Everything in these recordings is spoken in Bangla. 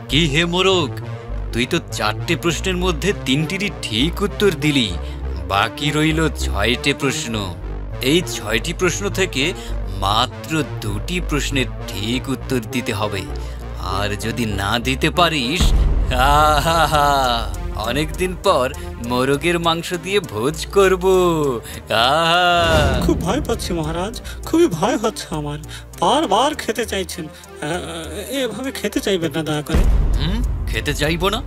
কি হে মোরগ, তুই তো 4টে প্রশ্নের মধ্যে 3টিরই ঠিক উত্তর দিলি, বাকি রইল 6টে প্রশ্ন। এই 6টি প্রশ্ন থেকে মাত্র 2টি প্রশ্নের ঠিক উত্তর দিতে হবে। আর যদি না দিতে পারিস, অনেকদিন পর মোরগের মাংস দিয়ে ভোজ করব। খুব ভয় পাচ্ছি মহারাজ, খুবই ভয় হচ্ছে আমার। বারবার খেতে চাইছেন, এভাবে খেতে চাইবেন না দয়া করে। খেতে চাইবো না?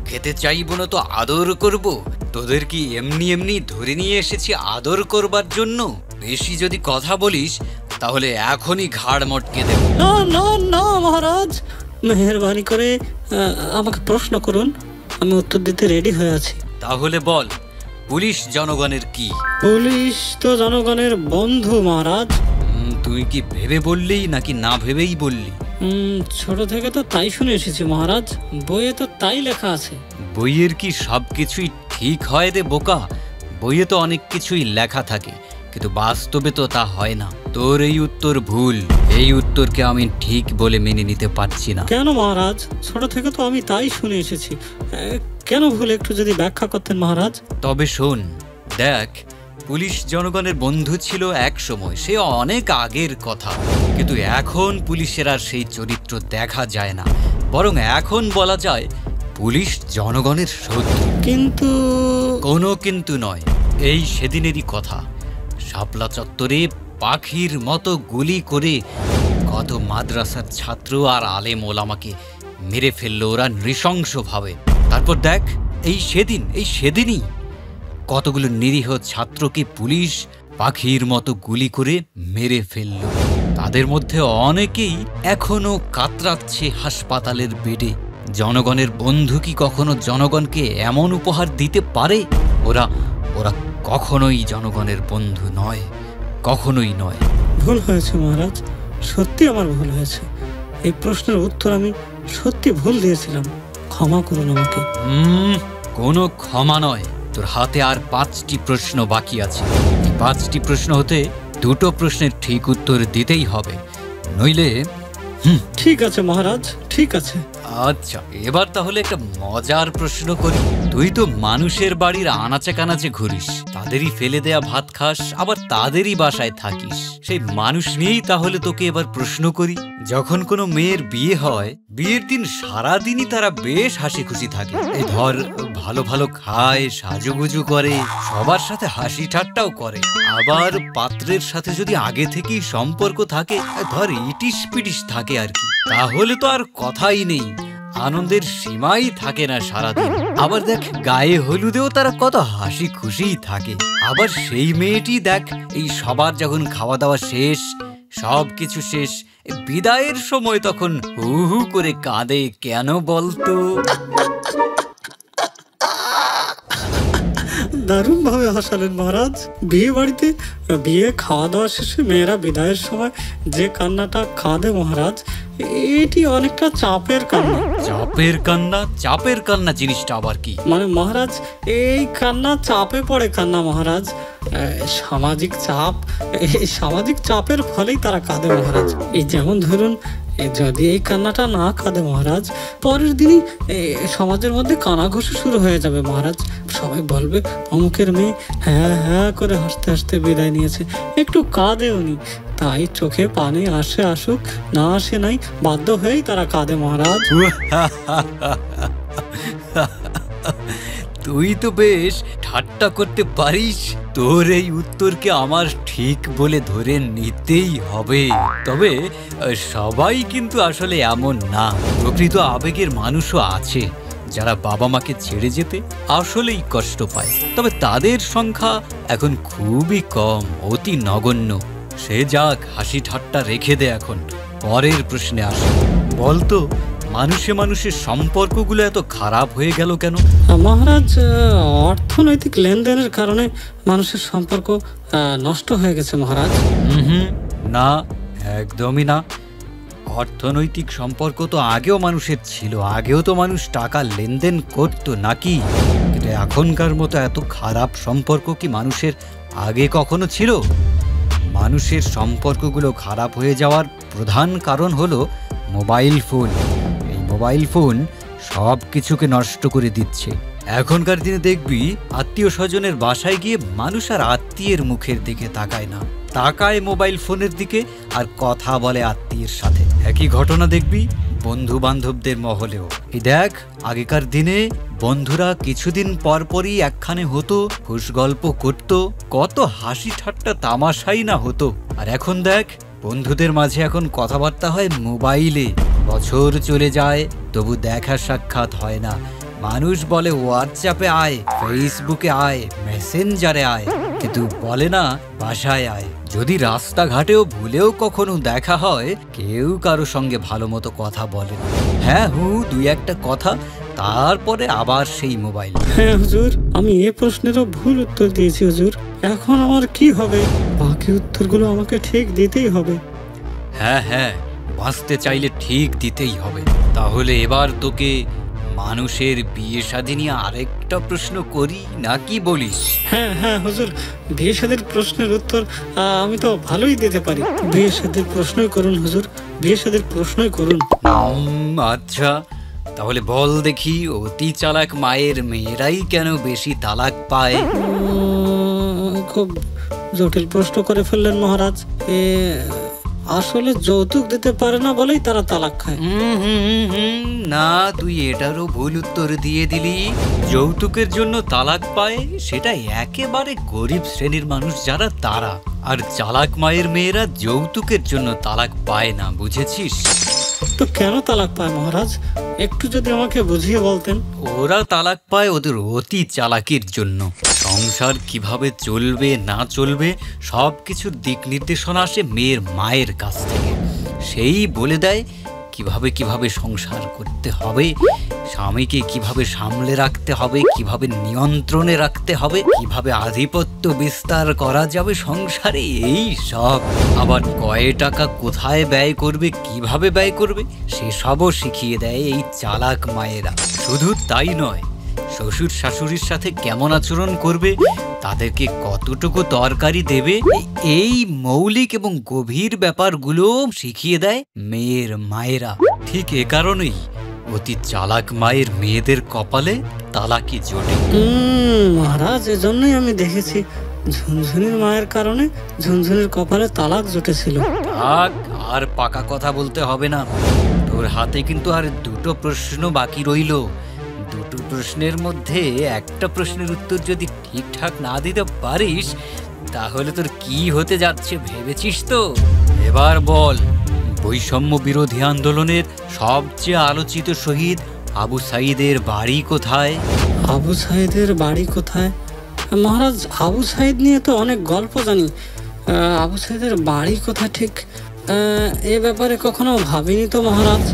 খেতে চাইবো না তো আদর করব? তোদের কি এমনি এমনি ধরে নিয়ে এসেছি আদর করবার জন্য? বেশি যদি কথা বলিস তাহলে এখনই ঘাড় মটকে দেব। না না না মহারাজ, মেহেরবানি করে আমাকে প্রশ্ন করুন, আমি উত্তর দিতে রেডি হয়ে আছি। তাহলে বল, পুলিশ জনগণের কি? পুলিশ তো জনগণের বন্ধু মহারাজ। তুই কি ভেবে বললি নাকি না ভেবেই বললি? ছোট থেকে তো তাই শুনে এসেছি মহারাজ, বইয়ে তো তাই লেখা আছে। বইয়ের কি সবকিছুই ঠিক হয় রে বোকা? বইয়ে তো অনেক কিছুই লেখা থাকে, কিন্তু বাস্তবে তো তা হয় না। তোর এই উত্তর ভুল। এই উত্তরকে আমি ঠিক বলে মেনে নিতে পারছি না। কেন মহারাজ? ছোট থেকে তো আমি তাই শুনে এসেছি, কেন ভুল একটু যদি ব্যাখ্যা করতেন মহারাজ। তবে শোন, দেখ, পুলিশ জনগণের বন্ধু ছিল এক সময়, সে অনেক আগের কথা। কিন্তু এখন পুলিশের আর সেই চরিত্র দেখা যায় না, বরং এখন বলা যায় পুলিশ জনগণের শত্রু। কিন্তু কোনো কিন্তু নয়, এই সেদিনেরই কথা। শাপলা চত্বরে পাখির মতো গুলি করে কত মাদ্রাসার ছাত্র আর আলেম ওলামাকে মেরে ফেললো ওরা নৃশংসভাবে। তারপর দেখ, এই সেদিনই কতগুলো নিরীহ ছাত্রকে পুলিশ পাখির মতো গুলি করে মেরে ফেলল। তাদের মধ্যে অনেকেই এখনো কাতরাচ্ছে হাসপাতালের বেডে। জনগণের বন্ধু কি কখনো জনগণকে এমন উপহার দিতে পারে? ওরা কখনোই জনগণের বন্ধু নয়, কখনোই নয়। ভুল হয়েছে মহারাজ, সত্যি আমার ভুল হয়েছে। এই প্রশ্নের উত্তর আমি সত্যি ভুল দিয়েছিলাম, ক্ষমা করুন আমাকে। কোনো ক্ষমা নয়, তোর হাতে আর 5টি প্রশ্ন বাকি আছে। এই 5টি প্রশ্ন হতে 2টো প্রশ্নের ঠিক উত্তর দিতেই হবে, নইলে। ঠিক আছে মহারাজ, ঠিক আছে। আচ্ছা, এবার তাহলে একটা মজার প্রশ্ন করি। তুই তো মানুষের বাড়ির আনাচে কানাচে ঘুরিস, তাদেরই ফেলে দেয়া ভাত খাস, আবার তাদেরই বাসায় থাকিস। সেই মানুষ নিয়েই তাহলে তোকে এবার প্রশ্ন করি। যখন কোনো মেয়ের বিয়ে হয়, বিয়ের দিন সারাদিনই তারা বেশ হাসি খুশি থাকে। এই ধর, ভালো ভালো খায়, সাজুগুজু করে, সবার সাথে হাসি ঠাট্টাও করে। আবার পাত্রের সাথে যদি আগে থেকেই সম্পর্ক থাকে, ধর ইটিস পিটিস থাকে আর কি, তাহলে তো আর কথাই নেই, আনন্দের সীমাই থাকে না সারাদিন। আবার দেখ, গায়ে হলুদেও তারা কত হাসি খুশিই থাকে। আবার সেই মেয়েটি দেখ, এই সবার যখন খাওয়া দাওয়া শেষ, সবকিছু শেষ, বিদায়ের সময় তখন হু হু করে কাঁদে। কেন বলতো? দারুণ ভাবে হাসালেন মহারাজ। বিয়ে বাড়িতে বিয়ে খাওয়া দাওয়া শেষে মেয়েরা বিদায়ের সময় যে কান্নাটা কাঁদে মহারাজ, এটি অনেকটা চাপের কান্না। চাপের কান্না? চাপের কান্না জিনিসটা আবার কি? মানে মহারাজ, এই কান্না চাপে পড়ে কান্না মহারাজ। সামাজিক চাপ, এই সামাজিক চাপের ফলেই তারা কাঁদে মহারাজ। এই যেমন ধরুন, যদি এই কান্নাটা না কাঁদে মহারাজ, পরের দিনই সমাজের মধ্যে কানাঘুষো শুরু হয়ে যাবে মহারাজ। সবাই বলবে অমুকের মেয়ে হ্যাঁ হ্যাঁ করে হাসতে হাসতে বিদায় নিয়েছে, একটু কাঁদে উনি। তাই চোখে পানি আসে আসুক, না আসে নাই, বাধ্য হয়েই তারা কাঁদে মহারাজ। তুই তো বেশ ঠাট্টা করতে পারিস। তোর এই উত্তরকে আমার ঠিক বলে ধরে নিতেই হবে। তবে সবাই কিন্তু আসলে এমন না। প্রকৃত আবেগের মানুষও আছে যারা বাবা মাকে ছেড়ে যেতে আসলেই কষ্ট পায়, তবে তাদের সংখ্যা এখন খুবই কম, অতি নগণ্য। সে যাক, হাসি ঠাট্টা রেখে দে, এখন পরের প্রশ্নে আসে। বলতো, মানুষে মানুষের সম্পর্কগুলো এত খারাপ হয়ে গেল কেন? মহারাজ, অর্থনৈতিক লেনদেনের কারণে মানুষের সম্পর্ক নষ্ট হয়ে গেছে মহারাজ। না, একদমই না। অর্থনৈতিক সম্পর্ক তো আগেও মানুষের ছিল, আগেও তো মানুষ টাকা লেনদেন করতো নাকি? কিন্তু এখনকার মতো এত খারাপ সম্পর্ক কি মানুষের আগে কখনো ছিল? মানুষের সম্পর্কগুলো খারাপ হয়ে যাওয়ার প্রধান কারণ হলো মোবাইল ফোন। এই মোবাইল ফোন সব কিছুকে নষ্ট করে দিচ্ছে। এখনকার দিনে দেখবি আত্মীয় স্বজনের বাসায় গিয়ে মানুষ আর আত্মীয়ের মুখের দিকে তাকায় না, তাকায় মোবাইল ফোনের দিকে আর কথা বলে আত্মীয়ের সাথে। একই ঘটনা দেখবি বন্ধু বান্ধবদের মহলেও। এই দেখ, আগেকার দিনে বন্ধুরা কিছুদিন পর পরই একখানে হতো, খুশ গল্প করত, কত হাসি ঠাট্টা তামাশাই না হতো। আর এখন দেখ, বন্ধুদের মাঝে এখন কথাবার্তা হয় মোবাইলে। বছর চলে যায় তবু দেখা সাক্ষাৎ হয় না। মানুষ বলে হোয়াটসঅ্যাপে আয়, ফেসবুকে আয়, মেসেঞ্জারে আয়, কিন্তু বলে না বাসায় আয়। যদি রাস্তাঘাটেও ভুলেও কখনো দেখা হয়, কেউ কারো সঙ্গে ভালো মতো কথা বলে না। হ্যাঁ দুই একটা কথা, তারপরে আবার সেই মোবাইল। হ্যাঁ হুজুর, আমি এ প্রশ্নেরও ভুল উত্তর দিয়েছি হুজুর। এখন আমার কি হবে? বাকি উত্তরগুলো আমাকে ঠিক দিতেই হবে। হ্যাঁ, বাঁচতে চাইলে ঠিক দিতেই হবে। তাহলে এবার তোকে মানুষের বিয়ে শাদী নিয়ে আরেকটা প্রশ্ন করি, নাকি বলিস? হ্যাঁ হুজুর, বিয়ে শাদীর প্রশ্নের উত্তর আমি তো ভালোই দিতে পারি। বিয়ে শাদীর প্রশ্নই করুন হুজুর, বিয়ে শাদীর প্রশ্নই করুন। আচ্ছা, তাহলে বল দেখি, অতি চালাক মায়ের মেয়েরাই কেন বেশি তালাক পায়? খুব জটিল প্রশ্ন করে ফেললেন মহারাজ। আসলে যৌতুক দিতে পারে না বলেই তারা তালাক খায়। না, তুই এটারও ভুল উত্তর দিয়ে দিলি। যৌতুকের জন্য তালাক পায় সেটা একেবারে গরিব শ্রেণীর মানুষ যারা, তারা। আর চালাক মায়ের মেয়েরা যৌতুকের জন্য তালাক পায় না, বুঝেছিস? তো কেন তালাক পায় মহারাজ? একটু যদি আমাকে বুঝিয়ে বলতেন। ওরা তালাক পায় ওদের অতি চালাকির জন্য। সংসার কিভাবে চলবে না চলবে সব কিছুর দিক নির্দেশনা আসে মেয়ের মায়ের কাছ থেকে। সেই বলে দেয় কিভাবে সংসার করতে হবে, স্বামীকে কিভাবে সামলে রাখতে হবে, কিভাবে নিয়ন্ত্রণে রাখতে হবে, কিভাবে আধিপত্য বিস্তার করা যাবে সংসারে, এই সব। আবার কয় টাকা কোথায় ব্যয় করবে, কিভাবে ব্যয় করবে, সেসবও শিখিয়ে দেয় এই চালাক মায়েরা। শুধু তাই নয়, শ্বশুর শাশুড়ির সাথে কেমন আচরণ করবে, তাদেরকে কতটুকু তরকারি দেবে, এই মৌলিক এবং গভীর ব্যাপারগুলো শিখিয়ে দেয় মেয়ের মায়েরা। ঠিক এ কারণেই অতি চালাক মায়ের মেয়েদের কপালে তালাকি জোটে। মহারাজ, এজন্যই আমি দেখেছি ঝুনঝুনির মায়ের কারণে ঝুনঝুনির কপালে তালাক জুটেছিল। আর পাকা কথা বলতে হবে না। তোর হাতে কিন্তু আর দুটো প্রশ্ন বাকি রইল। দুটো প্রশ্নের মধ্যে একটা প্রশ্নের উত্তর যদি ঠিকঠাক না দিতে পারিস, তাহলে তোর কি হতে যাচ্ছে ভেবেছিস তো? এবার বল, বৈষম্য বিরোধী আন্দোলনের সবচেয়ে আলোচিত শহীদ আবু সাঈদের বাড়ি কোথায়? আবু সাঈদের বাড়ি কোথায়? মহারাজ, আবু সাঈদ নিয়ে তো অনেক গল্প জানি। আবু সাঈদের বাড়ি কোথায় ঠিক এ ব্যাপারে কখনো ভাবিনি তো মহারাজ।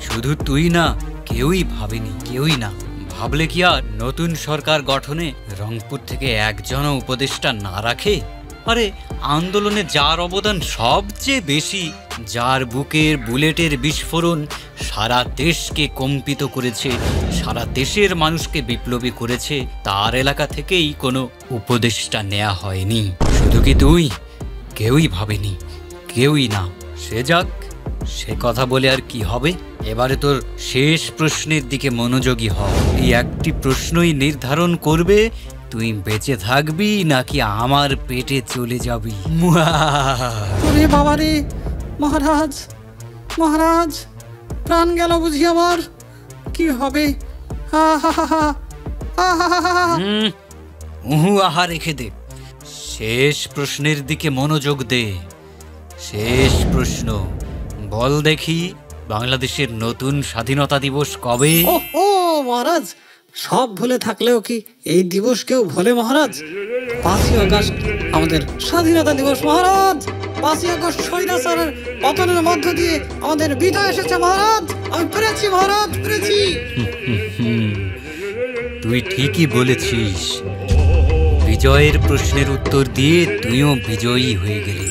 শুধু তুই না, কেউই ভাবেনি, কেউই না। ভাবলে কি আর নতুন সরকার গঠনে রংপুর থেকে একজনও উপদেষ্টা না রাখে? আরে, আন্দোলনে যার অবদান সবচেয়ে বেশি, যার বুকের বুলেটের বিস্ফোরণ সারা দেশকে কম্পিত করেছে, সারা দেশের মানুষকে বিপ্লবী করেছে, তার এলাকা থেকেই কোনো উপদেষ্টা নেওয়া হয়নি। শুধু কি তুই? কেউই ভাবেনি, কেউই না। সে যাক, সে কথা বলে আর কি হবে। এবারে তোর শেষ প্রশ্নের দিকে মনোযোগী হ। এই একটি প্রশ্নই নির্ধারণ করবে তুই বেঁচে থাকবি নাকি আমার পেটে চলে যাবি। ওরে বাবারে, মহারাজ, মহারাজ, প্রাণ গেল বুঝি আমার। কি হবে? আহা রেখে দে। শেষ প্রশ্নের দিকে মনোযোগ দে। শেষ প্রশ্ন, বল দেখি, বাংলাদেশের নতুন স্বাধীনতা দিবস কবে? ও মহারাজ, সব ভুলে থাকলেও কি এই দিবস কেউ ভোলে মহারাজ? 5ই আগস্ট আমাদের স্বাধীনতা দিবস মহারাজ। 5ই আগস্ট স্বৈরাচারের পতনের মধ্য দিয়ে আমাদের বিজয় এসেছে মহারাজ। আমি পেরেছি মহারাজ, পেরেছি। তুই ঠিকই বলেছিস। বিজয়ের প্রশ্নের উত্তর দিয়ে তুইও বিজয়ী হয়ে গেলি।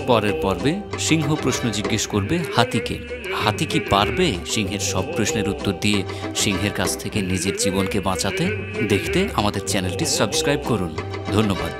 পরের পর্বে সিংহ প্রশ্ন জিজ্ঞেস করবে হাতিকে। হাতি কি পারবে সিংহের সব প্রশ্নের উত্তর দিয়ে সিংহের কাছ থেকে নিজের জীবনকে বাঁচাতে? দেখতে আমাদের চ্যানেলটি সাবস্ক্রাইব করুন। ধন্যবাদ।